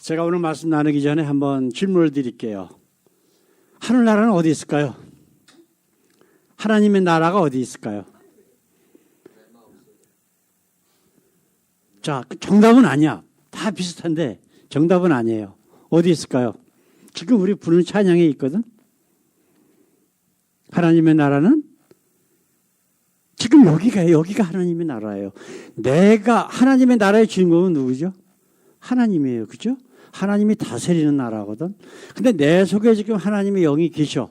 제가 오늘 말씀 나누기 전에 한번 질문을 드릴게요. 하늘나라는 어디 있을까요? 하나님의 나라가 어디 있을까요? 자, 정답은 아니야. 다 비슷한데 정답은 아니에요. 어디 있을까요? 지금 우리 부르는 찬양에 있거든. 하나님의 나라는 지금 여기가 하나님의 나라예요. 내가 하나님의 나라의 주인공은 누구죠? 하나님이에요. 그죠? 하나님이 다스리는 나라거든. 근데 내 속에 지금 하나님의 영이 계셔.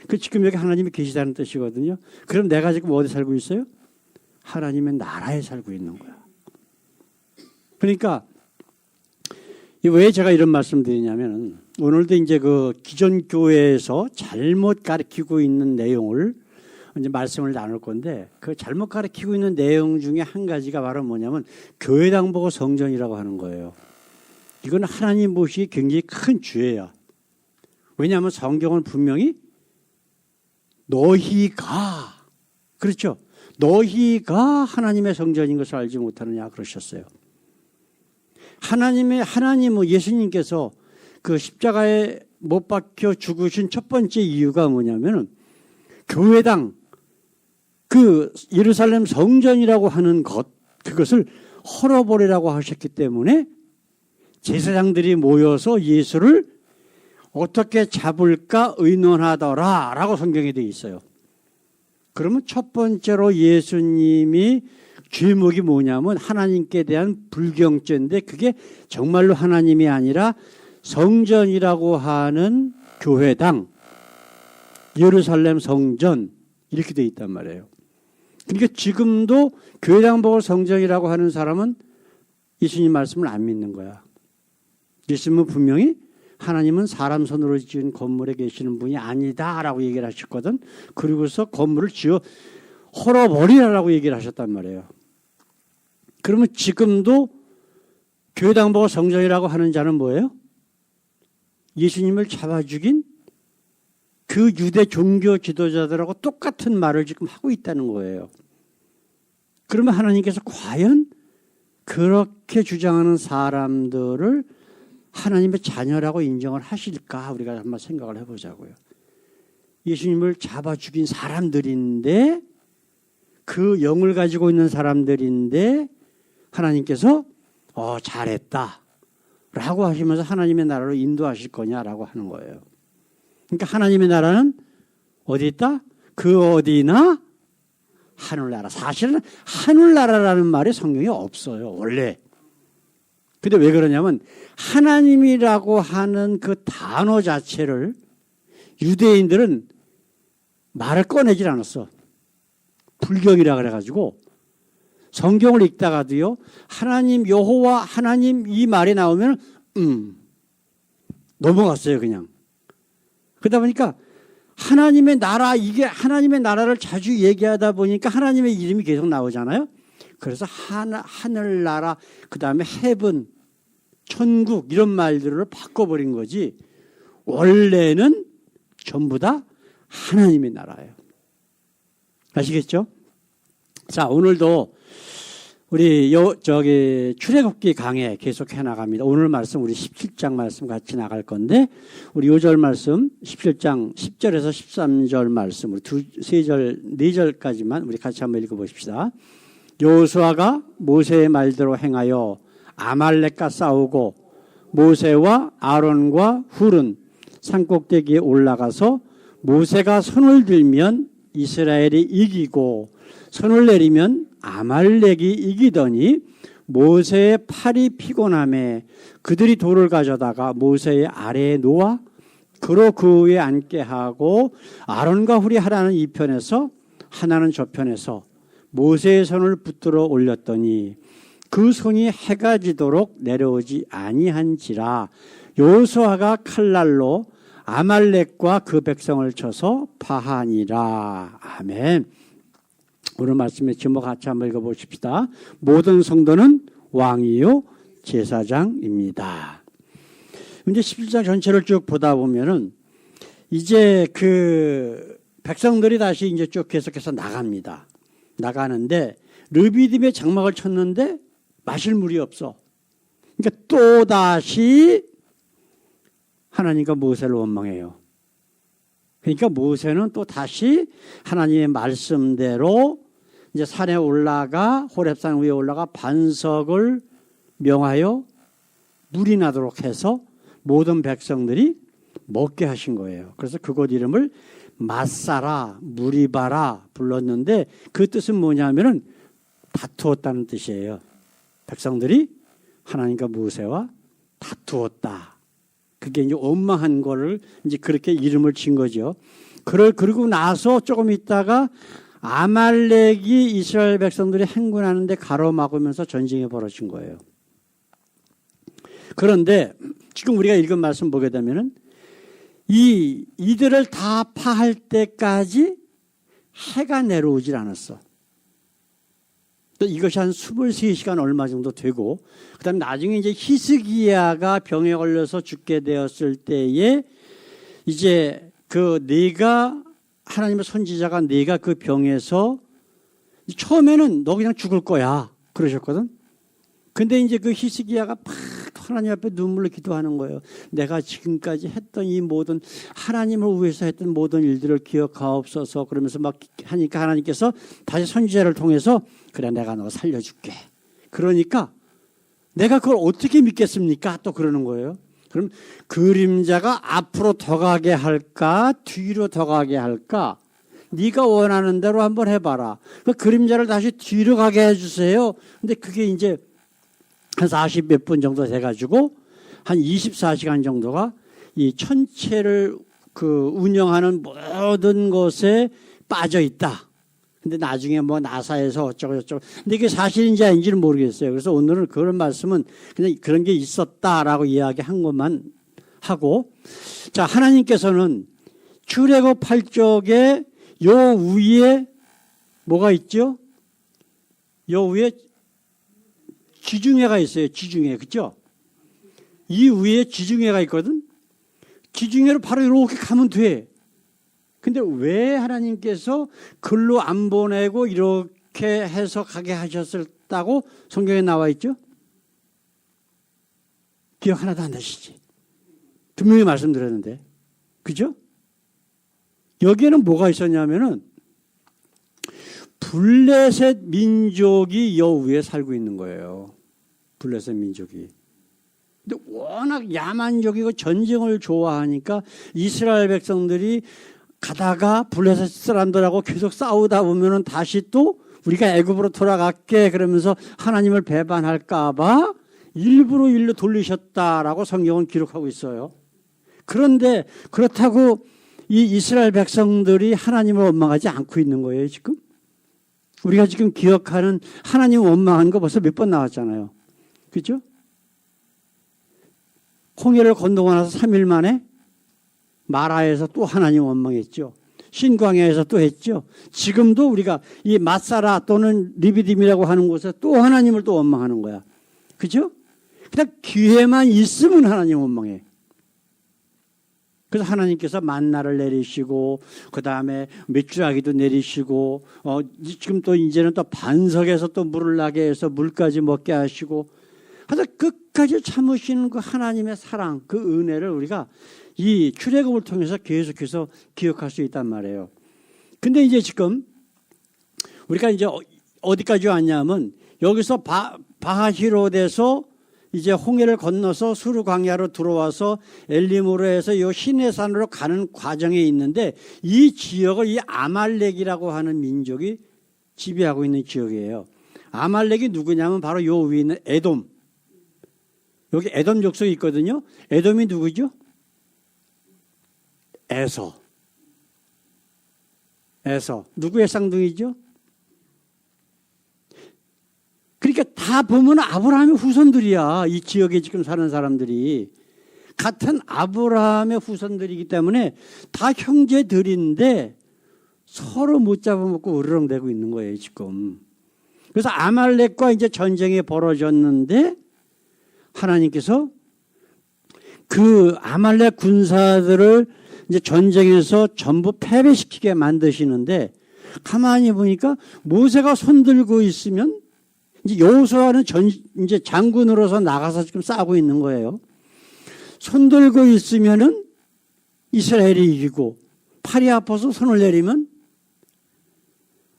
그 지금 여기 하나님이 계시다는 뜻이거든요. 그럼 내가 지금 어디 살고 있어요? 하나님의 나라에 살고 있는 거야. 그러니까 왜 제가 이런 말씀 드리냐면 오늘도 이제 그 기존 교회에서 잘못 가르치고 있는 내용을 이제 말씀을 나눌 건데 그 잘못 가르치고 있는 내용 중에 한 가지가 바로 뭐냐면 교회당 보고 성전이라고 하는 거예요. 이건 하나님 보시기 굉장히 큰 죄야. 왜냐하면 성경은 분명히 너희가 그렇죠. 너희가 하나님의 성전인 것을 알지 못하느냐 그러셨어요. 하나님은 예수님께서 그 십자가에 못 박혀 죽으신 첫 번째 이유가 뭐냐면은 교회당 그 예루살렘 성전이라고 하는 그것을 헐어버리라고 하셨기 때문에 제사장들이 모여서 예수를 어떻게 잡을까 의논하더라라고 성경에 되어 있어요. 그러면 첫 번째로 예수님이 죄목이 뭐냐면 하나님께 대한 불경죄인데 그게 정말로 하나님이 아니라 성전이라고 하는 교회당, 예루살렘 성전 이렇게 되어 있단 말이에요. 그러니까 지금도 교회당 보고 성전이라고 하는 사람은 예수님 말씀을 안 믿는 거야. 예수님은 분명히 하나님은 사람 손으로 지은 건물에 계시는 분이 아니다라고 얘기를 하셨거든. 그리고서 건물을 지어 헐어버리라고 얘기를 하셨단 말이에요. 그러면 지금도 교회당 보고 성전이라고 하는 자는 뭐예요? 예수님을 잡아 죽인 그 유대 종교 지도자들하고 똑같은 말을 지금 하고 있다는 거예요. 그러면 하나님께서 과연 그렇게 주장하는 사람들을 하나님의 자녀라고 인정을 하실까? 우리가 한번 생각을 해보자고요. 예수님을 잡아 죽인 사람들인데 그 영을 가지고 있는 사람들인데 하나님께서 잘했다 라고 하시면서 하나님의 나라로 인도하실 거냐라고 하는 거예요. 그러니까 하나님의 나라는 어디 있다? 그 어디나 하늘나라. 사실은 하늘나라라는 말이 성경에 없어요. 원래. 근데 왜 그러냐면 하나님이라고 하는 그 단어 자체를 유대인들은 말을 꺼내질 않았어. 불경이라 그래가지고 성경을 읽다가도요. 하나님 여호와 하나님 이 말이 나오면 넘어갔어요. 그냥. 그러다 보니까 하나님의 나라 이게 하나님의 나라를 자주 얘기하다 보니까 하나님의 이름이 계속 나오잖아요. 그래서 하늘나라 그다음에 헤븐 천국 이런 말들을 바꿔버린 거지 원래는 전부 다 하나님의 나라예요. 아시겠죠? 자, 오늘도 우리 출애굽기 강해 계속 해나갑니다. 오늘 말씀 우리 17장 말씀 같이 나갈 건데 우리 요절 말씀 17장 10절에서 13절 말씀 우리 3절 4절까지만 우리 같이 한번 읽어보십시다. 여호수아가 모세의 말대로 행하여 아말렉과 싸우고 모세와 아론과 훌은 산꼭대기에 올라가서 모세가 손을 들면 이스라엘이 이기고 손을 내리면 아말렉이 이기더니 모세의 팔이 피곤함에 그들이 돌을 가져다가 모세의 아래에 놓아 그로 그 위에 앉게 하고 아론과 훌이 하나는 이 편에서 하나는 저 편에서 모세의 손을 붙들어 올렸더니 그 손이 해가 지도록 내려오지 아니한지라 여호수아가 칼날로 아말렉과 그 백성을 쳐서 파하니라. 아멘. 오늘 말씀의 제목 같이 한번 읽어보십시다. 모든 성도는 왕이요 제사장입니다. 이제 17장 전체를 쭉 보다 보면은 이제 그 백성들이 다시 이제 쭉 계속해서 나갑니다. 나가는데 르비딤의 장막을 쳤는데 마실 물이 없어. 그러니까 또 다시 하나님과 모세를 원망해요. 그러니까 모세는 또 다시 하나님의 말씀대로 이제 산에 올라가 호렙산 위에 올라가 반석을 명하여 물이 나도록 해서 모든 백성들이 먹게 하신 거예요. 그래서 그곳 이름을 마사라, 무리바라 불렀는데 그 뜻은 뭐냐면은 다투었다는 뜻이에요. 백성들이 하나님과 모세와 다투었다. 그게 이제 원망한 거를 이제 그렇게 이름을 진 거죠. 그러고 나서 조금 있다가 아말렉이 이스라엘 백성들이 행군하는데 가로막으면서 전쟁이 벌어진 거예요. 그런데 지금 우리가 읽은 말씀 보게 되면은 이들을 다 파할 때까지 해가 내려오질 않았어. 또 이것이 한 23시간 얼마 정도 되고, 그 다음에 나중에 이제 히스기야가 병에 걸려서 죽게 되었을 때에 이제 하나님의 선지자가 네가 그 병에서 처음에는 너 그냥 죽을 거야. 그러셨거든. 근데 이제 그 히스기야가 막 하나님 앞에 눈물로 기도하는 거예요. 내가 지금까지 했던 이 모든 하나님을 위해서 했던 모든 일들을 기억하옵소서. 그러면서 막 하니까 하나님께서 다시 선지자를 통해서 그래 내가 너 살려줄게. 그러니까 내가 그걸 어떻게 믿겠습니까? 또 그러는 거예요. 그럼 그림자가 앞으로 더 가게 할까? 뒤로 더 가게 할까? 네가 원하는 대로 한번 해봐라. 그 그림자를 다시 뒤로 가게 해주세요. 근데 그게 이제 한 40 몇 분 정도 돼가지고 한 24시간 정도가 이 천체를 운영하는 모든 것에 빠져 있다. 근데 나중에 뭐 나사에서 어쩌고저쩌고. 근데 이게 사실인지 아닌지는 모르겠어요. 그래서 오늘은 그런 말씀은 그냥 그런 게 있었다라고 이야기한 것만 하고. 자, 하나님께서는 출애굽 8쪽에 요 위에 뭐가 있죠? 요 위에 지중해가 있어요. 지중해. 그죠? 이 위에 지중해가 있거든. 지중해로 바로 이렇게 가면 돼. 근데 왜 하나님께서 글로 안 보내고 이렇게 해서 가게 하셨다고 성경에 나와 있죠? 기억 하나도 안 나시지? 분명히 말씀드렸는데. 그죠? 여기에는 뭐가 있었냐면은 블레셋 민족이 여 위에 살고 있는 거예요. 블레셋 민족이. 근데 워낙 야만적이고 전쟁을 좋아하니까 이스라엘 백성들이 가다가 블레셋 사람들하고 계속 싸우다 보면은 다시 또 우리가 애굽으로 돌아갈게 그러면서 하나님을 배반할까 봐 일부러 일로 돌리셨다라고 성경은 기록하고 있어요. 그런데 그렇다고 이 이스라엘 백성들이 하나님을 원망하지 않고 있는 거예요, 지금. 우리가 지금 기억하는 하나님 원망한 거 벌써 몇 번 나왔잖아요. 그렇죠? 홍해를 건너고 나서 3일 만에 마라에서 또 하나님 원망했죠. 신광야에서 또 했죠. 지금도 우리가 이 마사라 또는 리비딤이라고 하는 곳에 또 하나님을 또 원망하는 거야. 그죠? 그냥 기회만 있으면 하나님 원망해. 그래서 하나님께서 만나를 내리시고 그 다음에 메추라기도 내리시고 지금 또 이제는 또 반석에서 또 물을 나게 해서 물까지 먹게 하시고 하여튼 끝까지 참으시는 그 하나님의 사랑, 그 은혜를 우리가 이 출애굽을 통해서 계속해서 기억할 수 있단 말이에요. 근데 이제 지금 우리가 이제 어디까지 왔냐면 여기서 바하히롯에서 이제 홍해를 건너서 수르 광야로 들어와서 엘림으로 해서 이 시내산으로 가는 과정에 있는데 이 지역을 이 아말렉이라고 하는 민족이 지배하고 있는 지역이에요. 아말렉이 누구냐면 바로 요 위에 있는 에돔. 여기 에돔 족속이 있거든요. 에돔이 누구죠? 에서. 누구의 쌍둥이죠? 그러니까 다 보면 아브라함의 후손들이야. 이 지역에 지금 사는 사람들이. 같은 아브라함의 후손들이기 때문에 다 형제들인데 서로 못 잡아먹고 으르렁대고 있는 거예요, 지금. 그래서 아말렉과 이제 전쟁이 벌어졌는데 하나님께서 그 아말렉 군사들을 이제 전쟁에서 전부 패배시키게 만드시는데 가만히 보니까 모세가 손들고 있으면 이제 여호수아는 이제 장군으로서 나가서 지금 싸우고 있는 거예요. 손 들고 있으면은 이스라엘이 이기고 팔이 아파서 손을 내리면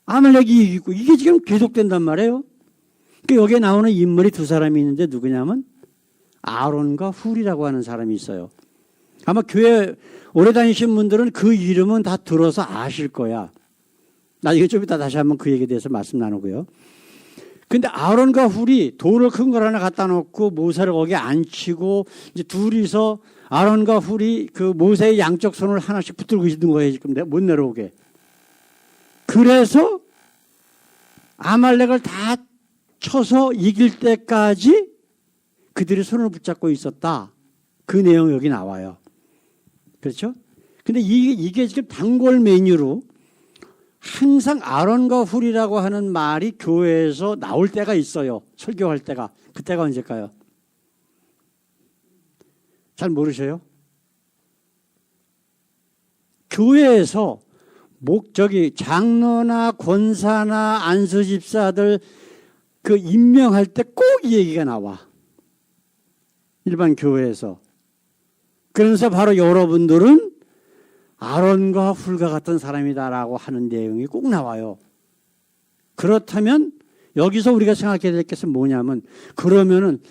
아말렉이 이기고 이게 지금 계속된단 말이에요. 그러니까 여기에 나오는 인물이 두 사람이 있는데 누구냐면 아론과 훌이라고 하는 사람이 있어요. 아마 교회 오래 다니신 분들은 그 이름은 다 들어서 아실 거야. 나중에 좀 이따 다시 한번 그 얘기에 대해서 말씀 나누고요. 근데 아론과 훌이 돌을 큰 걸 하나 갖다 놓고 모세를 거기에 앉히고 이제 둘이서 아론과 훌이 그 모세의 양쪽 손을 하나씩 붙들고 있는 거예요. 지금 못 내려오게. 그래서 아말렉을 다 쳐서 이길 때까지 그들이 손을 붙잡고 있었다. 그 내용이 여기 나와요. 그렇죠? 근데 이게 지금 단골 메뉴로 항상 아론과 훌이라고 하는 말이 교회에서 나올 때가 있어요. 설교할 때가. 그때가 언제일까요? 잘 모르셔요? 교회에서 장로나 권사나 안수집사들 그 임명할 때 꼭 이 얘기가 나와. 일반 교회에서. 그래서 바로 여러분들은 아론과 훌과 같은 사람이다라고 하는 내용이 꼭 나와요. 그렇다면 여기서 우리가 생각해야 될 것은 뭐냐면 그러면은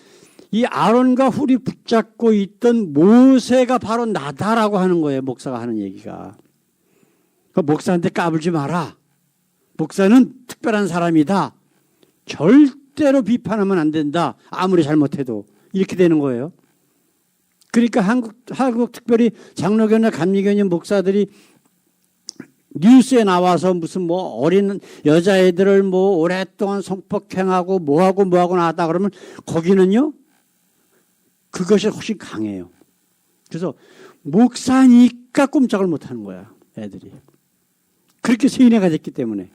이 아론과 훌이 붙잡고 있던 모세가 바로 나다라고 하는 거예요. 목사가 하는 얘기가. 목사한테 까불지 마라. 목사는 특별한 사람이다. 절대로 비판하면 안 된다. 아무리 잘못해도. 이렇게 되는 거예요. 그러니까 한국 특별히 장로교나 감리교회 목사들이 뉴스에 나와서 무슨 뭐 어린 여자애들을 뭐 오랫동안 성폭행하고 뭐하고 나왔다 그러면 거기는요 그것이 훨씬 강해요. 그래서 목사니까 꼼짝을 못하는 거야 애들이. 그렇게 세인애가 됐기 때문에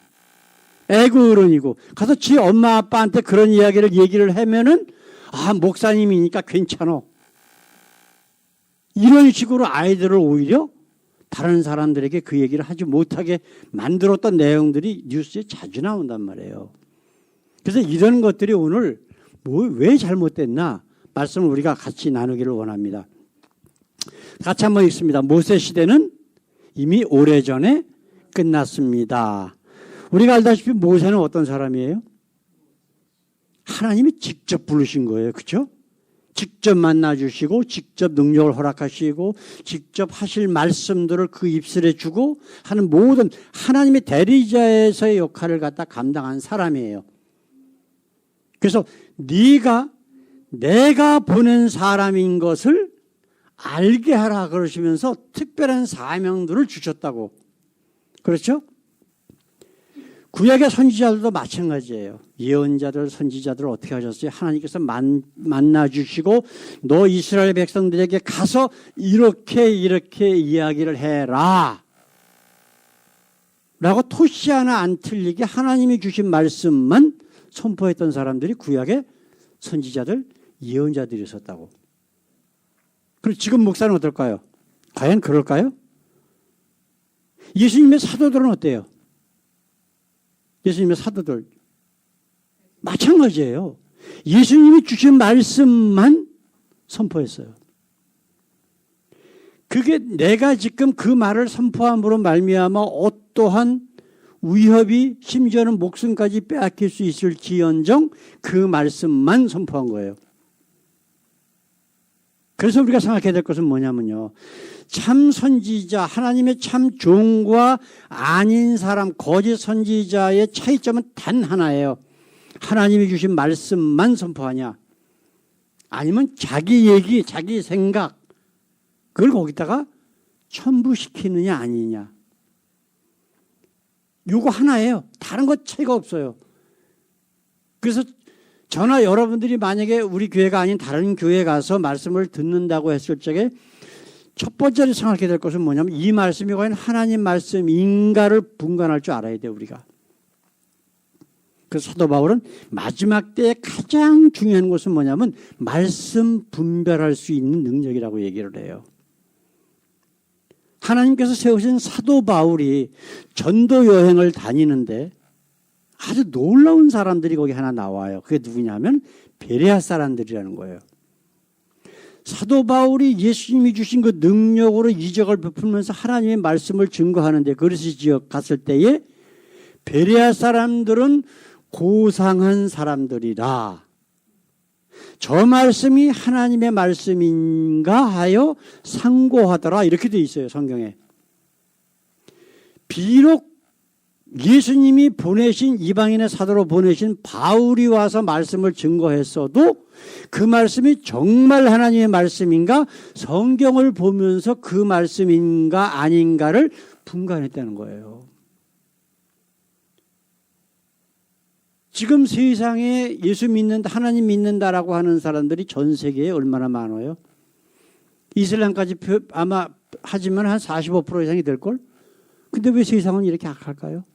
애고 어른이고 가서 지 엄마 아빠한테 그런 얘기를 하면은 아 목사님이니까 괜찮어. 이런 식으로 아이들을 오히려 다른 사람들에게 그 얘기를 하지 못하게 만들었던 내용들이 뉴스에 자주 나온단 말이에요. 그래서 이런 것들이 오늘 왜 잘못됐나 말씀을 우리가 같이 나누기를 원합니다. 같이 한번 읽습니다. 모세 시대는 이미 오래전에 끝났습니다. 우리가 알다시피 모세는 어떤 사람이에요? 하나님이 직접 부르신 거예요. 그렇죠? 직접 만나주시고 직접 능력을 허락하시고 직접 하실 말씀들을 그 입술에 주고 하는 모든 하나님의 대리자에서의 역할을 갖다 감당한 사람이에요. 그래서 내가 보낸 사람인 것을 알게 하라 그러시면서 특별한 사명들을 주셨다고. 그렇죠? 구약의 선지자들도 마찬가지예요. 예언자들, 선지자들을 어떻게 하셨어요? 하나님께서 만나주시고 너 이스라엘 백성들에게 가서 이렇게 이야기를 해라 라고 토시 하나 안 틀리게 하나님이 주신 말씀만 선포했던 사람들이 구약의 선지자들, 예언자들이 있었다고. 그럼 지금 목사는 어떨까요? 과연 그럴까요? 예수님의 사도들은 어때요? 예수님의 사도들 마찬가지예요. 예수님이 주신 말씀만 선포했어요. 그게 내가 지금 그 말을 선포함으로 말미암아 어떠한 위협이 심지어는 목숨까지 빼앗길 수 있을지언정 그 말씀만 선포한 거예요. 그래서 우리가 생각해야 될 것은 뭐냐면요. 참 선지자, 하나님의 참 종과 아닌 사람, 거짓 선지자의 차이점은 단 하나예요. 하나님이 주신 말씀만 선포하냐, 아니면 자기 얘기, 자기 생각, 그걸 거기다가 첨부시키느냐 아니냐. 요거 하나예요. 다른 것 차이가 없어요. 그래서 저나 여러분들이 만약에 우리 교회가 아닌 다른 교회에 가서 말씀을 듣는다고 했을 적에 첫 번째로 생각해야 될 것은 뭐냐면 이 말씀이 과연 하나님 말씀인가를 분간할 줄 알아야 돼요, 우리가. 그래서 사도 바울은 마지막 때에 가장 중요한 것은 뭐냐면 말씀 분별할 수 있는 능력이라고 얘기를 해요. 하나님께서 세우신 사도 바울이 전도 여행을 다니는데 아주 놀라운 사람들이 거기 하나 나와요. 그게 누구냐면 베레아 사람들이라는 거예요. 사도 바울이 예수님이 주신 그 능력으로 이적을 베풀면서 하나님의 말씀을 증거하는데 그리스 지역 갔을 때에 베레아 사람들은 고상한 사람들이라. 저 말씀이 하나님의 말씀인가 하여 상고하더라. 이렇게 돼 있어요, 성경에. 비록 예수님이 보내신 이방인의 사도로 보내신 바울이 와서 말씀을 증거했어도 그 말씀이 정말 하나님의 말씀인가 성경을 보면서 그 말씀인가 아닌가를 분간했다는 거예요. 지금 세상에 예수 믿는다, 하나님 믿는다라고 하는 사람들이 전 세계에 얼마나 많아요? 이슬람까지 아마 하지만 한 45% 이상이 될걸? 근데 왜 세상은 이렇게 악할까요?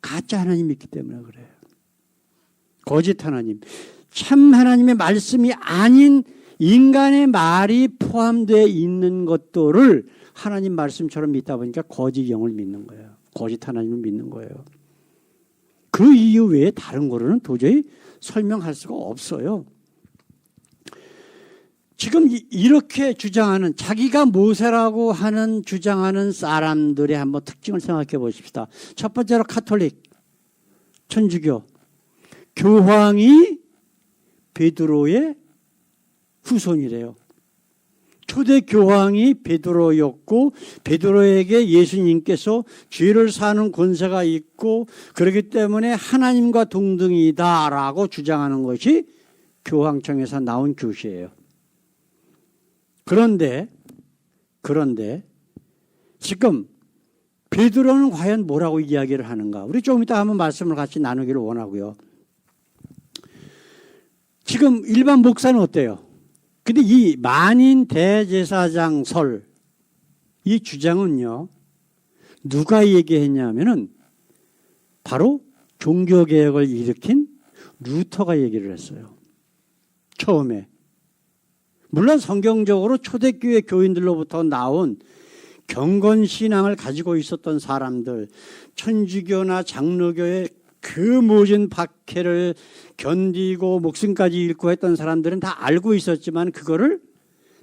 가짜 하나님 믿기 때문에 그래요. 거짓 하나님. 참 하나님의 말씀이 아닌 인간의 말이 포함되어 있는 것들을 하나님 말씀처럼 믿다 보니까 거짓 영을 믿는 거예요. 거짓 하나님을 믿는 거예요. 그 이유 외에 다른 거로는 도저히 설명할 수가 없어요. 지금 이렇게 주장하는 자기가 모세라고 하는 주장하는 사람들의 한번 특징을 생각해 보십시다. 첫 번째로 카톨릭, 천주교. 교황이 베드로의 후손이래요. 초대 교황이 베드로였고 베드로에게 예수님께서 죄를 사는 권세가 있고 그렇기 때문에 하나님과 동등이다라고 주장하는 것이 교황청에서 나온 교시예요. 그런데 지금 베드로는 과연 뭐라고 이야기를 하는가? 우리 조금 이따 한번 말씀을 같이 나누기를 원하고요. 지금 일반 목사는 어때요? 근데 이 만인 대제사장설 이 주장은요. 누가 얘기했냐면은 바로 종교개혁을 일으킨 루터가 얘기를 했어요. 처음에. 물론 성경적으로 초대교회 교인들로부터 나온 경건신앙을 가지고 있었던 사람들, 천주교나 장로교의 그 모진 박해를 견디고 목숨까지 잃고 했던 사람들은 다 알고 있었지만 그거를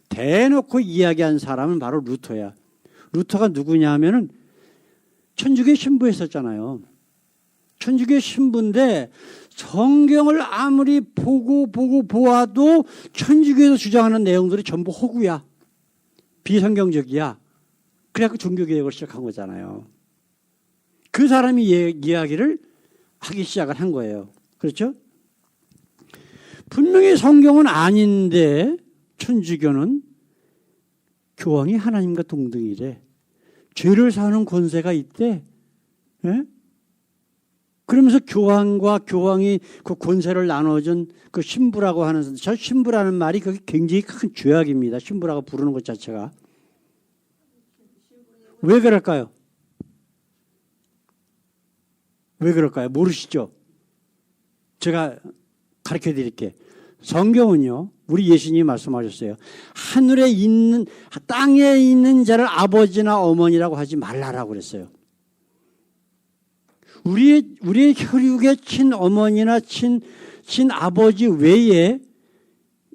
대놓고 이야기한 사람은 바로 루터야. 루터가 누구냐 하면은 천주교 신부였었잖아요. 천주교 신부인데 성경을 아무리 보고 보아도 천주교에서 주장하는 내용들이 전부 허구야. 비성경적이야. 그래서 종교개혁을 시작한 거잖아요. 그 사람이 이야기를 하기 시작을 한 거예요. 그렇죠? 분명히 성경은 아닌데 천주교는 교황이 하나님과 동등이래. 죄를 사는 권세가 있대. 예? 그러면서 교황과 교황이 그 권세를 나눠준 그 신부라고 하는, 저 신부라는 말이 그게 굉장히 큰 죄악입니다. 신부라고 부르는 것 자체가. 왜 그럴까요? 왜 그럴까요? 모르시죠? 제가 가르쳐 드릴게요. 성경은요, 우리 예수님이 말씀하셨어요. 하늘에 있는, 땅에 있는 자를 아버지나 어머니라고 하지 말라라고 그랬어요. 우리의 혈육의 친어머니나 친아버지 외에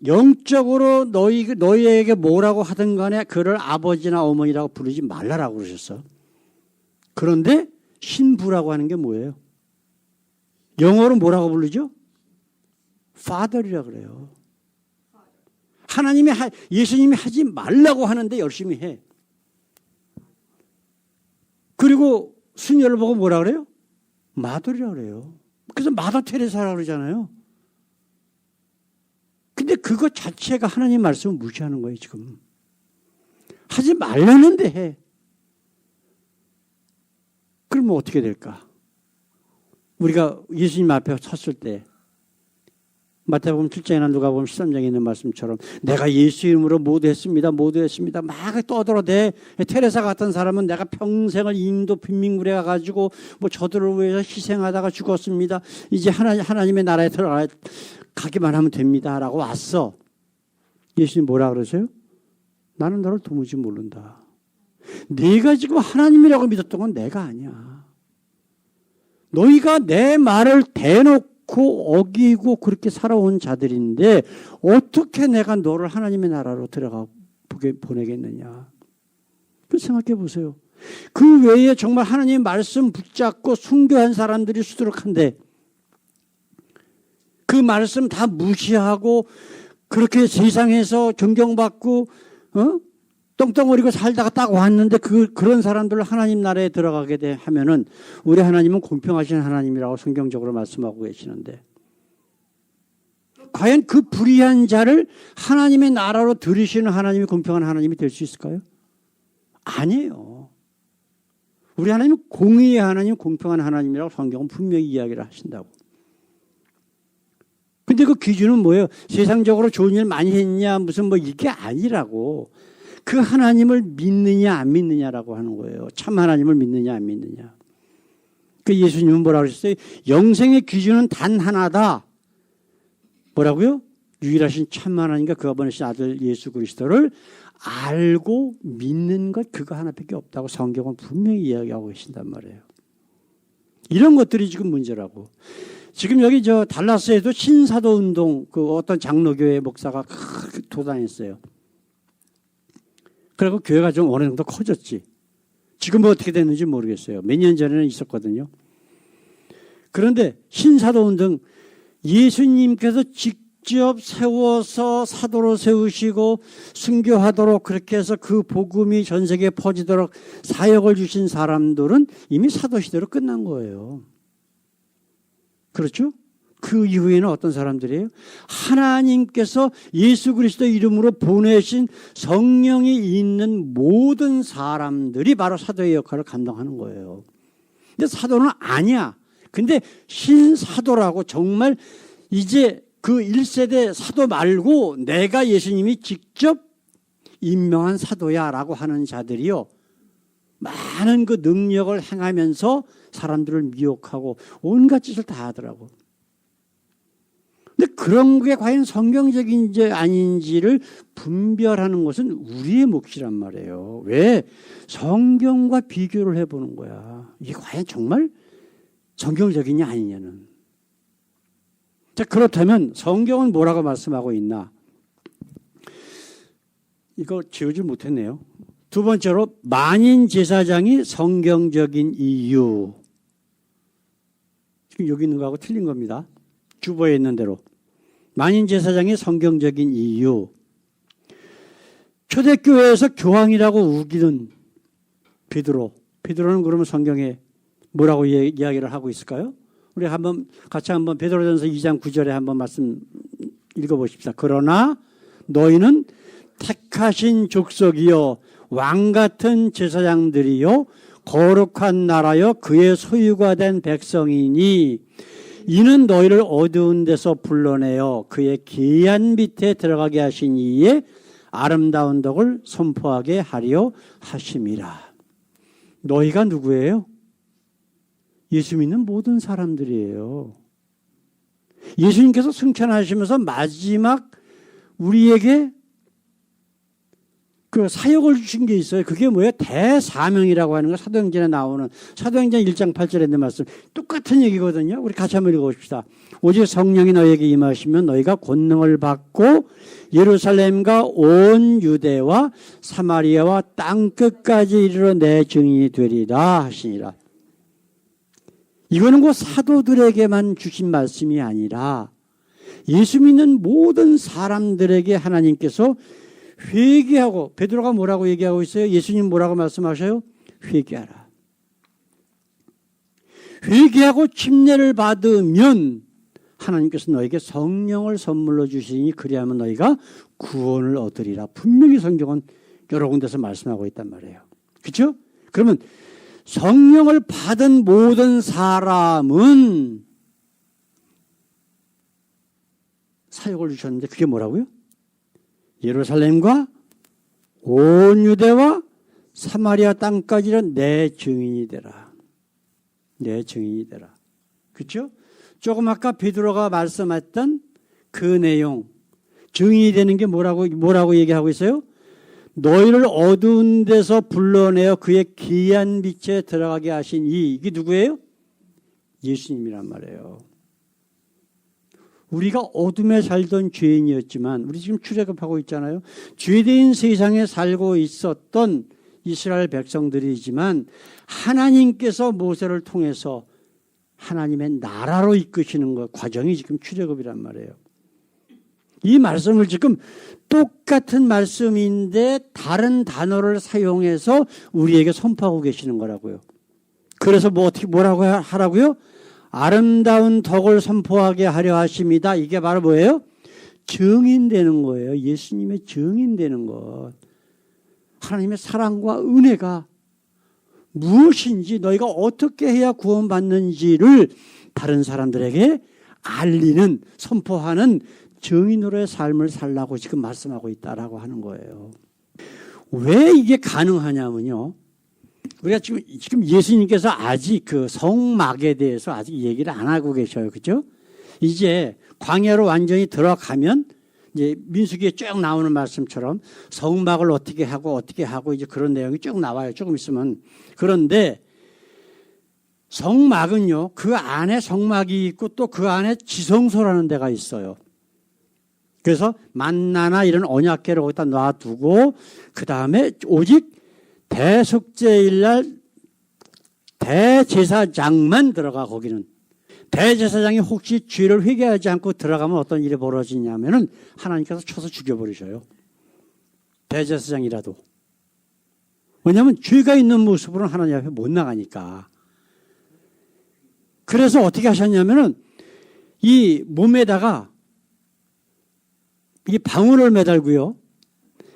영적으로 너희에게 뭐라고 하든 간에 그를 아버지나 어머니라고 부르지 말라라고 그러셨어. 그런데 신부라고 하는 게 뭐예요? 영어로 뭐라고 부르죠? Father이라 그래요. 예수님이 하지 말라고 하는데 열심히 해. 그리고 수녀를 보고 뭐라 그래요? 마더리라 그래요. 그래서 마더 테레사라고 그러잖아요. 근데 그것 자체가 하나님 말씀을 무시하는 거예요, 지금. 하지 말라는데 해. 그러면 어떻게 될까? 우리가 예수님 앞에 섰을 때 마태복음 7장이나 누가복음 13장에 있는 말씀처럼 내가 예수 이름으로 모두 했습니다. 막 떠들어대. 테레사 같은 사람은 내가 평생을 인도 빈민굴에 가가지고 뭐 저들을 위해서 희생하다가 죽었습니다. 이제 하나님의 나라에 가기만 하면 됩니다. 라고 왔어. 예수님 뭐라 그러세요? 나는 너를 도무지 모른다. 네가 지금 하나님이라고 믿었던 건 내가 아니야. 너희가 내 말을 대놓고 어기고 그렇게 살아온 자들인데 어떻게 내가 너를 하나님의 나라로 들어가 보내겠느냐. 그 생각해 보세요. 그 외에 정말 하나님의 말씀 붙잡고 순교한 사람들이 수두룩한데 그 말씀 다 무시하고 그렇게 세상에서 존경받고 떵떵거리고 살다가 딱 왔는데 그런 사람들을 하나님 나라에 들어가게 하면은 우리 하나님은 공평하신 하나님이라고 성경적으로 말씀하고 계시는데 과연 그 불의한 자를 하나님의 나라로 들이시는 하나님이 공평한 하나님이 될 수 있을까요? 아니에요. 우리 하나님은 공의의 하나님, 공평한 하나님이라고 성경은 분명히 이야기를 하신다고. 근데 그 기준은 뭐예요? 세상적으로 좋은 일 많이 했냐, 무슨 뭐 이게 아니라고. 그 하나님을 믿느냐, 안 믿느냐라고 하는 거예요. 참 하나님을 믿느냐, 안 믿느냐. 그 예수님은 뭐라고 그러셨어요? 영생의 기준은 단 하나다. 뭐라고요? 유일하신 참 하나님과 그가 보내신 아들 예수 그리스도를 알고 믿는 것 그거 하나밖에 없다고 성경은 분명히 이야기하고 계신단 말이에요. 이런 것들이 지금 문제라고. 지금 여기 달라스에도 신사도 운동 그 어떤 장로교회 목사가 크게 도단했어요. 그리고 교회가 좀 어느 정도 커졌지. 지금 뭐 어떻게 됐는지 모르겠어요. 몇 년 전에는 있었거든요. 그런데 신사도 운동 예수님께서 직접 세워서 사도로 세우시고 순교하도록 그렇게 해서 그 복음이 전 세계에 퍼지도록 사역을 주신 사람들은 이미 사도 시대로 끝난 거예요. 그렇죠? 그 이후에는 어떤 사람들이에요? 하나님께서 예수 그리스도 이름으로 보내신 성령이 있는 모든 사람들이 바로 사도의 역할을 감당하는 거예요. 근데 사도는 아니야. 근데 신사도라고 정말 이제 그 1세대 사도 말고 내가 예수님이 직접 임명한 사도야라고 하는 자들이요. 많은 그 능력을 행하면서 사람들을 미혹하고 온갖 짓을 다 하더라고. 근데 그런 게 과연 성경적인지 아닌지를 분별하는 것은 우리의 몫이란 말이에요. 왜? 성경과 비교를 해보는 거야. 이게 과연 정말 성경적이냐 아니냐는. 자, 그렇다면 성경은 뭐라고 말씀하고 있나? 이거 지우지 못했네요. 두 번째로 만인 제사장이 성경적인 이유. 지금 여기 있는 거하고 틀린 겁니다. 주보에 있는 대로. 만인 제사장이 성경적인 이유. 초대교회에서 교황이라고 우기는 베드로는 그러면 성경에 뭐라고 이야기를 하고 있을까요? 우리 같이 한번 베드로전서 2장 9절에 한번 말씀 읽어보십시다. 그러나 너희는 택하신 족속이요 왕 같은 제사장들이요 거룩한 나라요 그의 소유가 된 백성이니 이는 너희를 어두운 데서 불러내어 그의 기이한 밑에 들어가게 하신 이의 아름다운 덕을 선포하게 하려 하심이라. 너희가 누구예요? 예수 믿는 모든 사람들이에요. 예수님께서 승천하시면서 마지막 우리에게 그 사역을 주신 게 있어요. 그게 뭐예요? 대사명이라고 하는 거 사도행전에 나오는 사도행전 1장 8절에 있는 말씀 똑같은 얘기거든요. 우리 같이 한번 읽어봅시다. 오직 성령이 너희에게 임하시면 너희가 권능을 받고 예루살렘과 온 유대와 사마리아와 땅끝까지 이르러 내 증인이 되리라 하시니라. 이거는 그 사도들에게만 주신 말씀이 아니라 예수 믿는 모든 사람들에게 하나님께서 회개하고, 베드로가 뭐라고 얘기하고 있어요? 예수님 뭐라고 말씀하셔요? 회개하라. 회개하고 침례를 받으면 하나님께서 너에게 성령을 선물로 주시니 그리하면 너희가 구원을 얻으리라. 분명히 성경은 여러 군데서 말씀하고 있단 말이에요. 그렇죠? 그러면 성령을 받은 모든 사람은 사역을 주셨는데 그게 뭐라고요? 예루살렘과 온 유대와 사마리아 땅까지는 내 증인이 되라. 내 증인이 되라. 그렇죠? 조금 아까 베드로가 말씀했던 그 내용, 증인이 되는 게 뭐라고 얘기하고 있어요? 너희를 어두운 데서 불러내어 그의 기이한 빛에 들어가게 하신 이게 누구예요? 예수님이란 말이에요. 우리가 어둠에 살던 죄인이었지만 우리 지금 출애굽하고 있잖아요. 죄된 세상에 살고 있었던 이스라엘 백성들이지만 하나님께서 모세를 통해서 하나님의 나라로 이끄시는 것 과정이 지금 출애굽이란 말이에요. 이 말씀을 지금 똑같은 말씀인데 다른 단어를 사용해서 우리에게 선포하고 계시는 거라고요. 그래서 뭐라고 하라고요? 아름다운 덕을 선포하게 하려 하십니다. 이게 바로 뭐예요? 증인되는 거예요. 예수님의 증인되는 것. 하나님의 사랑과 은혜가 무엇인지 너희가 어떻게 해야 구원받는지를 다른 사람들에게 알리는 선포하는 증인으로의 삶을 살라고 지금 말씀하고 있다라고 하는 거예요. 왜 이게 가능하냐면요. 우리가 지금 예수님께서 아직 그 성막에 대해서 아직 얘기를 안 하고 계셔요. 그죠? 이제 광야로 완전히 들어가면 이제 민수기에 쭉 나오는 말씀처럼 성막을 어떻게 하고 이제 그런 내용이 쭉 나와요. 조금 있으면. 그런데 성막은요. 그 안에 성막이 있고 또 그 안에 지성소라는 데가 있어요. 그래서 만나나 이런 언약궤를 거기다 놔두고 그 다음에 오직 대속죄일날 대제사장만 들어가. 거기는 대제사장이 혹시 죄를 회개하지 않고 들어가면 어떤 일이 벌어지냐면은 하나님께서 쳐서 죽여버리셔요. 대제사장이라도. 왜냐하면 죄가 있는 모습으로는 하나님 앞에 못 나가니까. 그래서 어떻게 하셨냐면은 이 몸에다가 이 방울을 매달고요.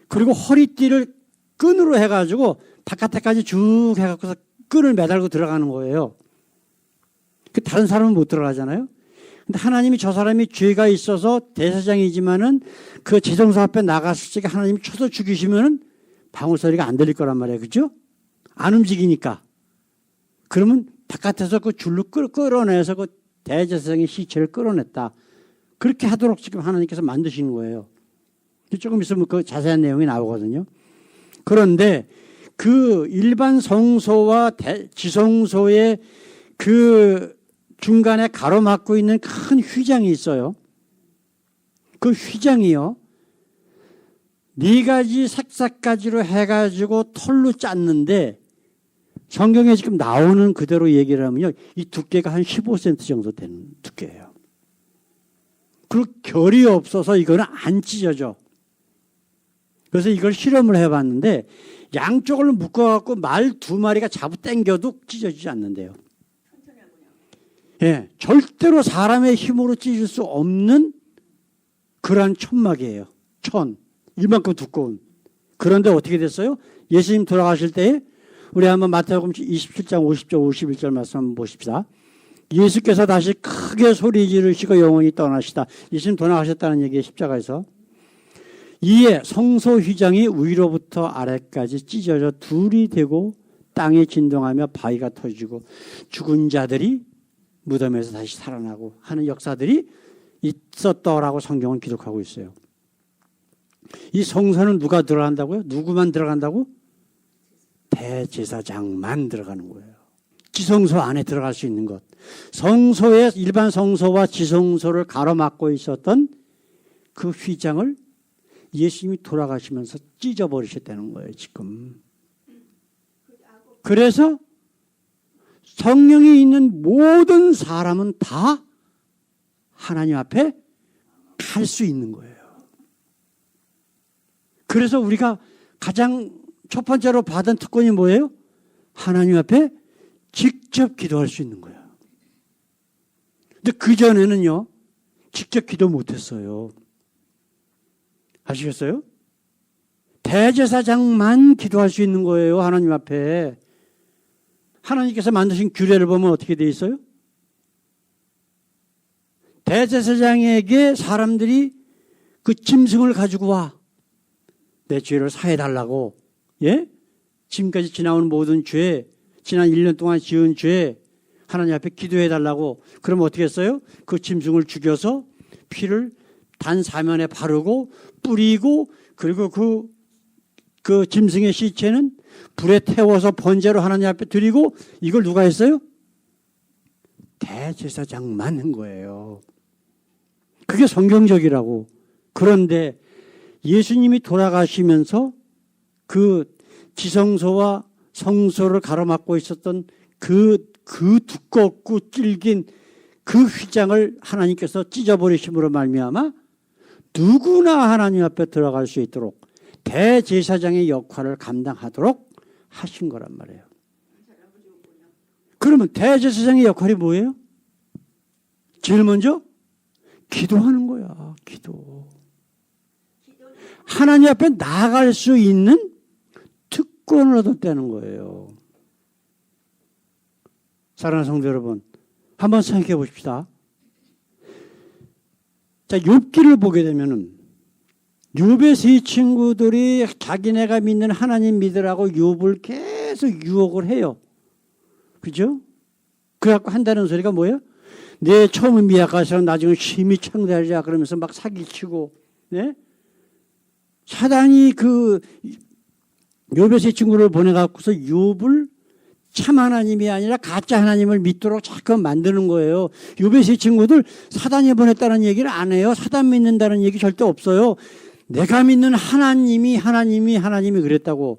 그리고 허리띠를 끈으로 해가지고 바깥에까지 쭉 해갖고서 끈을 매달고 들어가는 거예요. 그 다른 사람은 못 들어가잖아요. 근데 하나님이 저 사람이 죄가 있어서 대사장이지만은 그 지성소 앞에 나갔을 때 하나님이 쳐서 죽이시면은 방울 소리가 안 들릴 거란 말이에요. 그죠? 안 움직이니까. 그러면 바깥에서 그 줄로 끌어내서 그 대제사장의 시체를 끌어냈다. 그렇게 하도록 지금 하나님께서 만드시는 거예요. 조금 있으면 그 자세한 내용이 나오거든요. 그런데 그 일반 성소와 지성소의 그 중간에 가로막고 있는 큰 휘장이 있어요. 그 휘장이요. 4가지 색상까지로 해가지고 털로 짰는데 성경에 지금 나오는 그대로 얘기를 하면요. 이 두께가 한 15cm 정도 되는 두께예요. 그리고 결이 없어서 이거는 안 찢어져. 그래서 이걸 실험을 해봤는데 양쪽을 묶어갖고 말 2마리가 잡아당겨도 찢어지지 않는데요. 예, 절대로 사람의 힘으로 찢을 수 없는 그러한 천막이에요. 이만큼 두꺼운. 그런데 어떻게 됐어요? 예수님 돌아가실 때에 우리 한번 마태복음 27장 50절 51절 말씀 한번 보십시다. 예수께서 다시 크게 소리 지르시고 영원히 떠나시다. 예수님 돌아가셨다는 얘기에 십자가에서. 이에 성소 휘장이 위로부터 아래까지 찢어져 둘이 되고 땅이 진동하며 바위가 터지고 죽은 자들이 무덤에서 다시 살아나고 하는 역사들이 있었더라고 성경은 기록하고 있어요. 이 성소는 누가 들어간다고요? 누구만 들어간다고? 대제사장만 들어가는 거예요. 지성소 안에 들어갈 수 있는 것. 성소의 일반 성소와 지성소를 가로막고 있었던 그 휘장을 예수님이 돌아가시면서 찢어버리셨다는 거예요, 지금. 그래서 성령이 있는 모든 사람은 다 하나님 앞에 갈 수 있는 거예요. 그래서 우리가 가장 첫 번째로 받은 특권이 뭐예요? 하나님 앞에 직접 기도할 수 있는 거예요. 근데 그전에는요, 직접 기도 못했어요. 아시겠어요? 대제사장만 기도할 수 있는 거예요, 하나님 앞에. 하나님께서 만드신 규례를 보면 어떻게 돼 있어요? 대제사장에게 사람들이 그 짐승을 가지고 와. 내 죄를 사해달라고. 예? 지금까지 지나온 모든 죄, 지난 1년 동안 지은 죄, 하나님 앞에 기도해달라고. 그럼 어떻게 했어요? 그 짐승을 죽여서 피를 단 사면에 바르고 뿌리고 그리고 그 짐승의 시체는 불에 태워서 번제로 하나님 앞에 드리고 이걸 누가 했어요? 대제사장만 한 거예요. 그게 성경적이라고. 그런데 예수님이 돌아가시면서 그 지성소와 성소를 가로막고 있었던 그 두껍고 질긴 그 휘장을 하나님께서 찢어버리심으로 말미암아 누구나 하나님 앞에 들어갈 수 있도록 대제사장의 역할을 감당하도록 하신 거란 말이에요. 그러면 대제사장의 역할이 뭐예요? 제일 먼저 기도하는 거야. 기도. 하나님 앞에 나아갈 수 있는 특권을 얻었다는 거예요. 사랑하는 성도 여러분, 한번 생각해 봅시다. 자, 욥기를 보게 되면은 욥의 세 친구들이 자기네가 믿는 하나님 믿으라고 욥을 계속 유혹을 해요. 그죠? 그래갖고 한다는 소리가 뭐예요? 내 처음은 미약하시라 나중에 심히 창대하리라 그러면서 막 사기치고, 네? 사단이 그 욥의 세 친구를 보내갖고서 욥을 참 하나님이 아니라 가짜 하나님을 믿도록 자꾸 만드는 거예요. 욥의 세 친구들 사단이 보냈다는 얘기를 안 해요. 사단 믿는다는 얘기 절대 없어요. 내가 믿는 하나님이 그랬다고.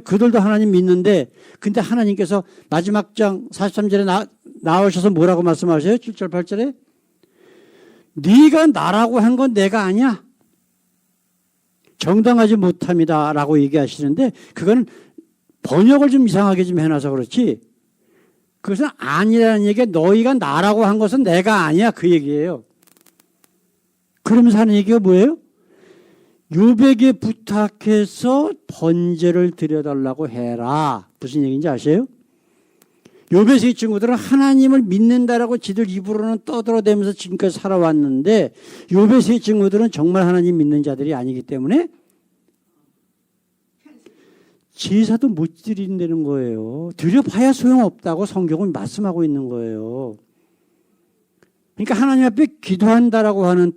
그들도 하나님 믿는데, 근데 하나님께서 마지막 장 43절에 나오셔서 뭐라고 말씀하세요? 7절 8절에 네가 나라고 한 건 내가 아니야. 정당하지 못합니다 라고 얘기하시는데, 그건 번역을 좀 이상하게 좀 해놔서 그렇지, 그것은 아니라는 얘기가, 너희가 나라고 한 것은 내가 아니야, 그 얘기예요. 그러면서 하는 얘기가 뭐예요? 욥에게 부탁해서 번제를 드려달라고 해라. 무슨 얘기인지 아세요? 욥의 세 친구들은 하나님을 믿는다라고 지들 입으로는 떠들어대면서 지금까지 살아왔는데, 욥의 세 친구들은 정말 하나님 믿는 자들이 아니기 때문에 제사도 못 드린다는 거예요. 드려봐야 소용없다고 성경은 말씀하고 있는 거예요. 그러니까 하나님 앞에 기도한다라고 하는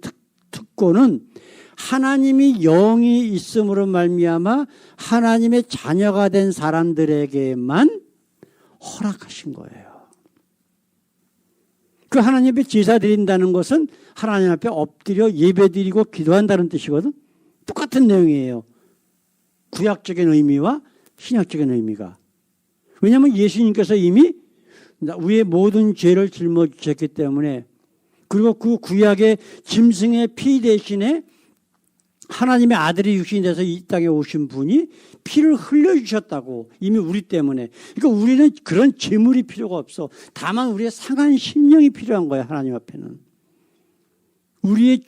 특권은 하나님이 영이 있음으로 말미암아 하나님의 자녀가 된 사람들에게만 허락하신 거예요. 그 하나님 앞에 제사 드린다는 것은 하나님 앞에 엎드려 예배 드리고 기도한다는 뜻이거든. 똑같은 내용이에요. 구약적인 의미와 신약적인 의미가. 왜냐하면 예수님께서 이미 우리의 모든 죄를 짊어지셨기 때문에, 그리고 그 구약의 짐승의 피 대신에 하나님의 아들이 육신이 돼서 이 땅에 오신 분이 피를 흘려주셨다고, 이미 우리 때문에. 그러니까 우리는 그런 제물이 필요가 없어. 다만 우리의 상한 심령이 필요한 거야, 하나님 앞에는. 우리의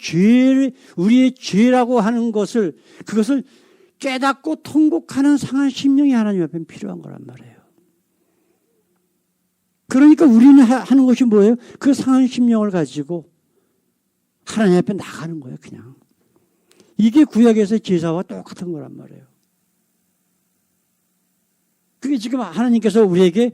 죄라고 하는 것을, 그것을 깨닫고 통곡하는 상한 심령이 하나님 앞에는 필요한 거란 말이에요. 그러니까 우리는 하는 것이 뭐예요? 그 상한 심령을 가지고 하나님 앞에 나가는 거예요, 그냥. 이게 구약에서의 제사와 똑같은 거란 말이에요. 그게 지금 하나님께서 우리에게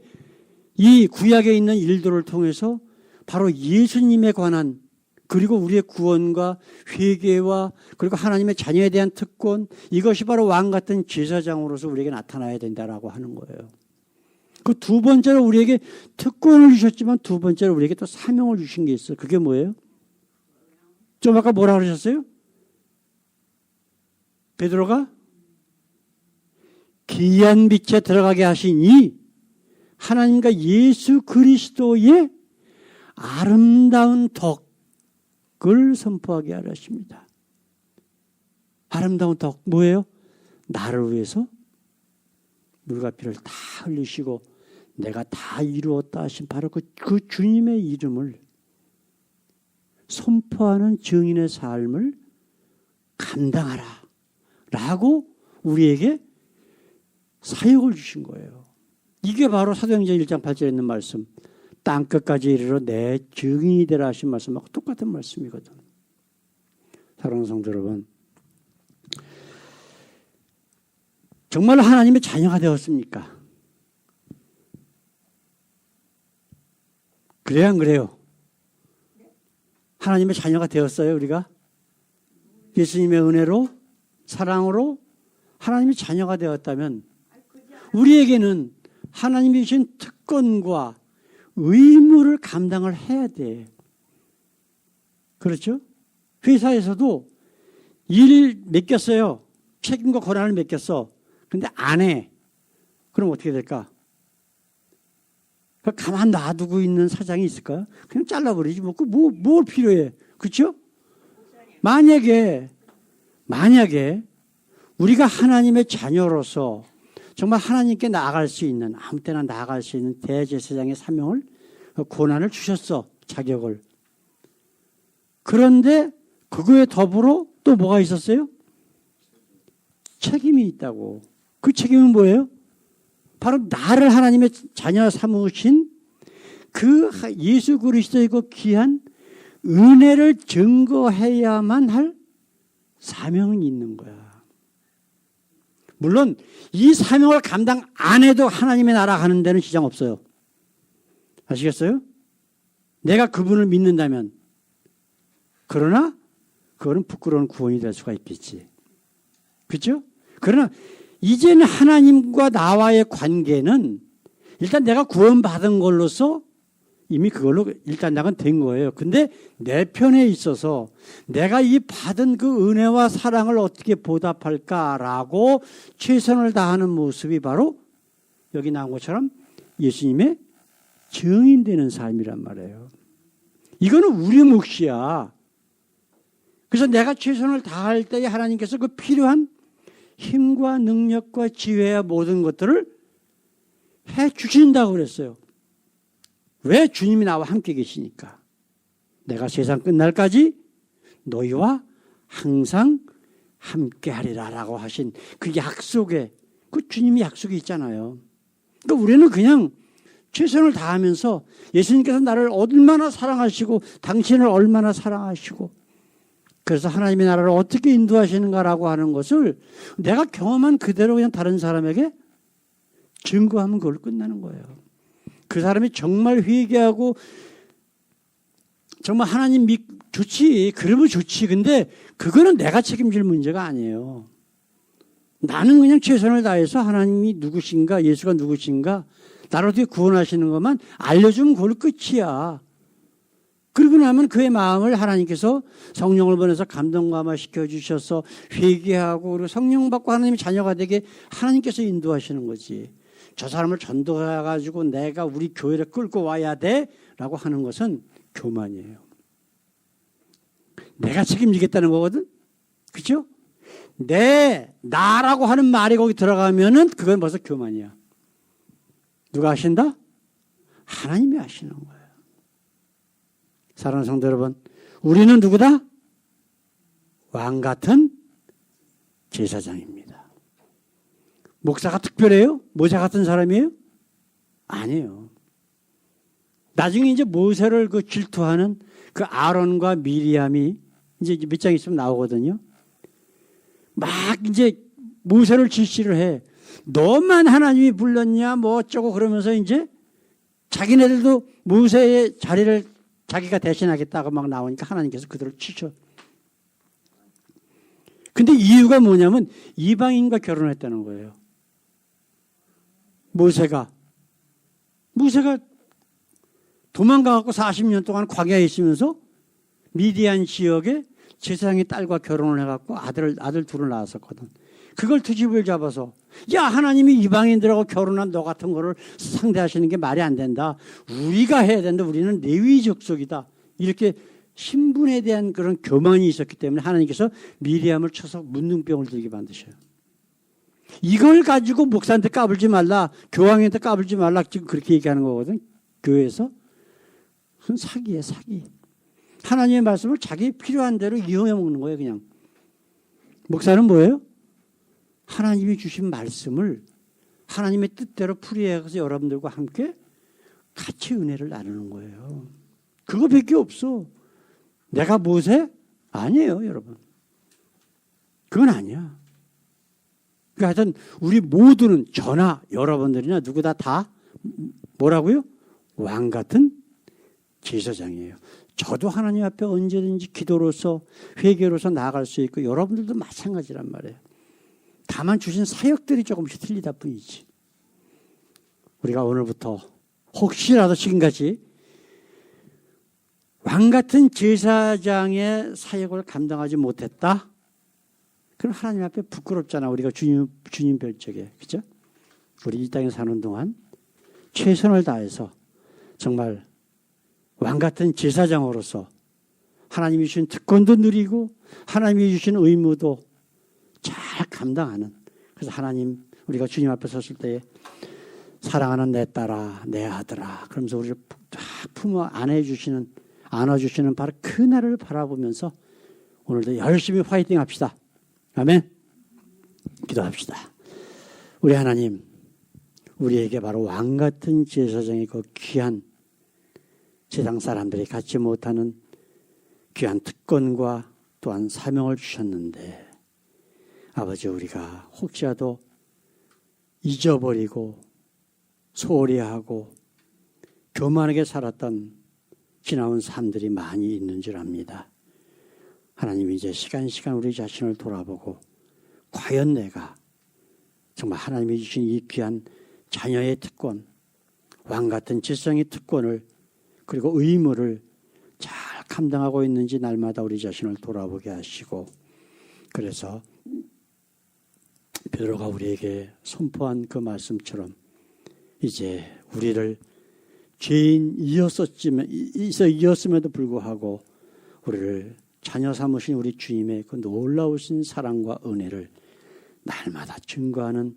이 구약에 있는 일들을 통해서 바로 예수님에 관한, 그리고 우리의 구원과 회개와 그리고 하나님의 자녀에 대한 특권, 이것이 바로 왕 같은 제사장으로서 우리에게 나타나야 된다라고 하는 거예요. 그 두 번째로 우리에게 특권을 주셨지만 두 번째로 우리에게 또 사명을 주신 게 있어요. 그게 뭐예요? 좀 아까 뭐라 그러셨어요? 베드로가 기이한 빛에 들어가게 하시니 하나님과 예수 그리스도의 아름다운 덕을 선포하게 하십니다. 아름다운 덕 뭐예요? 나를 위해서 물과 피를 다 흘리시고 내가 다 이루었다 하신 바로 그 주님의 이름을 선포하는 증인의 삶을 감당하라 라고 우리에게 사역을 주신 거예요. 이게 바로 사도행전 1장 8절에 있는 말씀, 땅끝까지 이르러 내 증인이 되라 하신 말씀하고 똑같은 말씀이거든. 사랑하는 성도 여러분, 정말 하나님의 자녀가 되었습니까? 그래요, 안 그래요? 하나님의 자녀가 되었어요, 우리가? 예수님의 은혜로, 사랑으로 하나님의 자녀가 되었다면 우리에게는 하나님이 주신 특권과 의무를 감당을 해야 돼. 그렇죠? 회사에서도 일 맡겼어요. 책임과 권한을 맡겼어. 근데 안 해. 그럼 어떻게 될까? 가만 놔두고 있는 사장이 있을까요? 그냥 잘라버리지. 뭘 필요해. 그렇죠? 만약에 우리가 하나님의 자녀로서 정말 하나님께 나아갈 수 있는, 아무 때나 나아갈 수 있는 대제사장의 사명을, 권한을 주셨어. 자격을. 그런데 그거에 더불어 또 뭐가 있었어요? 책임이 있다고. 그 책임은 뭐예요? 바로 나를 하나님의 자녀 삼으신 그 예수 그리스도의 그 귀한 은혜를 증거해야만 할 사명이 있는 거야. 물론 이 사명을 감당 안 해도 하나님의 나라 가는 데는 지장 없어요. 아시겠어요? 내가 그분을 믿는다면. 그러나 그거는 부끄러운 구원이 될 수가 있겠지. 그렇죠? 그러나 이제는 하나님과 나와의 관계는 일단 내가 구원받은 걸로서 이미 그걸로 일단 나간 된 거예요. 근데 내 편에 있어서 내가 이 받은 그 은혜와 사랑을 어떻게 보답할까라고 최선을 다하는 모습이 바로 여기 나온 것처럼 예수님의 증인되는 삶이란 말이에요. 이거는 우리 몫이야. 그래서 내가 최선을 다할 때에 하나님께서 그 필요한 힘과 능력과 지혜와 모든 것들을 해 주신다고 그랬어요. 왜? 주님이 나와 함께 계시니까. 내가 세상 끝날까지 너희와 항상 함께 하리라라고 하신 그 약속에, 그 주님의 약속이 있잖아요. 그러니까 우리는 그냥 최선을 다하면서 예수님께서 나를 얼마나 사랑하시고 당신을 얼마나 사랑하시고 그래서 하나님의 나라를 어떻게 인도하시는가라고 하는 것을 내가 경험한 그대로 그냥 다른 사람에게 증거하면 그걸로 끝나는 거예요. 그 사람이 정말 회개하고 정말 하나님 좋지. 그러면 좋지. 근데 그거는 내가 책임질 문제가 아니에요. 나는 그냥 최선을 다해서 하나님이 누구신가, 예수가 누구신가, 나를 어떻게 구원하시는 것만 알려주면 그걸로 끝이야. 그러고 나면 그의 마음을 하나님께서 성령을 보내서 감동감화 시켜주셔서 회개하고 그리고 성령 받고 하나님의 자녀가 되게 하나님께서 인도하시는 거지. 저 사람을 전도해가지고 내가 우리 교회를 끌고 와야 돼라고 하는 것은 교만이에요. 내가 책임지겠다는 거거든. 그렇죠? 나라고 하는 말이 거기 들어가면은 그건 벌써 교만이야. 누가 하신다? 하나님이 하시는 거예요. 사랑하는 성도 여러분, 우리는 누구다? 왕 같은 제사장입니다. 목사가 특별해요? 모세 같은 사람이에요? 아니에요. 나중에 이제 모세를 그 질투하는 그 아론과 미리암이 이제 몇 장 있으면 나오거든요. 막 이제 모세를 질시를 해. 너만 하나님이 불렀냐 뭐 어쩌고 그러면서 이제 자기네들도 모세의 자리를 자기가 대신하겠다고 막 나오니까 하나님께서 그들을 치셔. 근데 이유가 뭐냐면 이방인과 결혼했다는 거예요. 모세가 도망가갖고 40년 동안 광야에 있으면서 미디안 지역에 제사장의 딸과 결혼을 해갖고 아들 둘을 낳았었거든. 그걸 트집을 잡아서 야 하나님이 이방인들하고 결혼한 너 같은 거를 상대하시는 게 말이 안 된다. 우리가 해야 된다. 우리는 레위 족속이다. 이렇게 신분에 대한 그런 교만이 있었기 때문에 하나님께서 미리암을 쳐서 문둥병을 들게 만드셔요. 이걸 가지고 목사한테 까불지 말라, 교황한테 까불지 말라 지금 그렇게 얘기하는 거거든. 교회에서. 그건 사기예요, 사기. 하나님의 말씀을 자기 필요한 대로 이용해 먹는 거예요, 그냥. 목사는 뭐예요? 하나님이 주신 말씀을 하나님의 뜻대로 풀이해서 여러분들과 함께 같이 은혜를 나누는 거예요. 그거밖에 없어. 내가 모세? 아니에요, 여러분. 그건 아니야. 그러니까 하여튼 우리 모두는 저나 여러분들이나 누구다 다 뭐라고요? 왕 같은 제사장이에요. 저도 하나님 앞에 언제든지 기도로서 회개로서 나아갈 수 있고 여러분들도 마찬가지란 말이에요. 다만 주신 사역들이 조금씩 틀리다 뿐이지. 우리가 오늘부터 혹시라도 지금까지 왕 같은 제사장의 사역을 감당하지 못했다? 그럼 하나님 앞에 부끄럽잖아. 우리가 주님 뵐 적에. 그죠? 우리 이 땅에 사는 동안 최선을 다해서 정말 왕 같은 제사장으로서 하나님이 주신 특권도 누리고 하나님이 주신 의무도 잘 감당하는, 그래서 하나님, 우리가 주님 앞에 섰을 때 사랑하는 내 딸아, 내 아들아, 그러면서 우리를 딱 품어 안아주시는 바로 그 날을 바라보면서 오늘도 열심히 화이팅 합시다. 아멘. 기도합시다. 우리 하나님, 우리에게 바로 왕 같은 제사장의 그 귀한, 세상 사람들이 갖지 못하는 귀한 특권과 또한 사명을 주셨는데, 아버지, 우리가 혹시라도 잊어버리고 소홀히 하고 교만하게 살았던 지나온 삶들이 많이 있는 줄 압니다. 하나님, 이제 시간 우리 자신을 돌아보고 과연 내가 정말 하나님이 주신 이 귀한 자녀의 특권, 왕 같은 지성의 특권을, 그리고 의무를 잘 감당하고 있는지 날마다 우리 자신을 돌아보게 하시고, 그래서 베드로가 우리에게 선포한 그 말씀처럼 이제 우리를 죄인이었음에도 불구하고 우리를 자녀 삼으신 우리 주님의 그 놀라우신 사랑과 은혜를 날마다 증거하는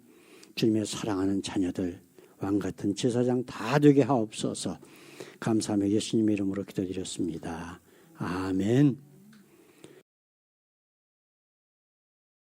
주님의 사랑하는 자녀들, 왕 같은 제사장 다 되게 하옵소서. 감사하며 예수님의 이름으로 기도드렸습니다. 아멘.